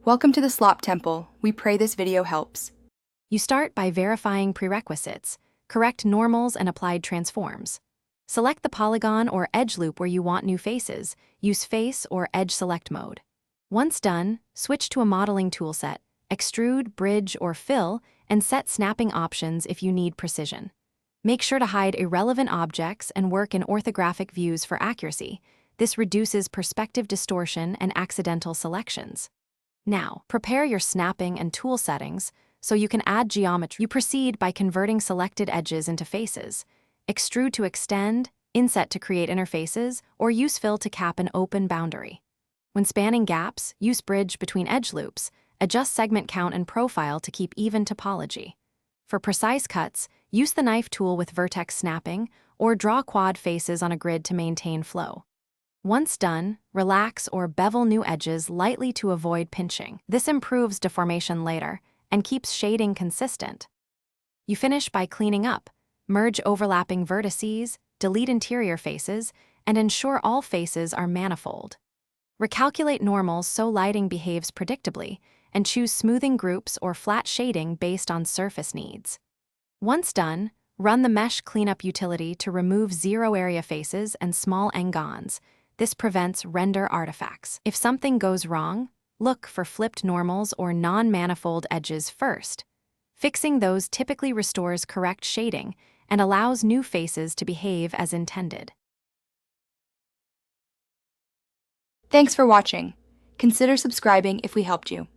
Welcome to the Slop Temple. We pray this video helps. You start by verifying prerequisites, correct normals and applied transforms. Select the polygon or edge loop where you want new faces, use face or edge select mode. Once done, switch to a modeling toolset, extrude, bridge, or fill, and set snapping options if you need precision. Make sure to hide irrelevant objects and work in orthographic views for accuracy. This reduces perspective distortion and accidental selections. Now, prepare your snapping and tool settings so you can add geometry. You proceed by converting selected edges into faces, extrude to extend, inset to create interfaces, or use fill to cap an open boundary. When spanning gaps, use bridge between edge loops, adjust segment count and profile to keep even topology. For precise cuts, use the knife tool with vertex snapping, or draw quad faces on a grid to maintain flow. Once done, relax or bevel new edges lightly to avoid pinching. This improves deformation later and keeps shading consistent. You finish by cleaning up, merge overlapping vertices, delete interior faces, and ensure all faces are manifold. Recalculate normals so lighting behaves predictably, and choose smoothing groups or flat shading based on surface needs. Once done, run the Mesh Cleanup utility to remove zero-area faces and small engons. This prevents render artifacts. If something goes wrong, look for flipped normals or non-manifold edges first. Fixing those typically restores correct shading and allows new faces to behave as intended. Thanks for watching. Consider subscribing if we helped you.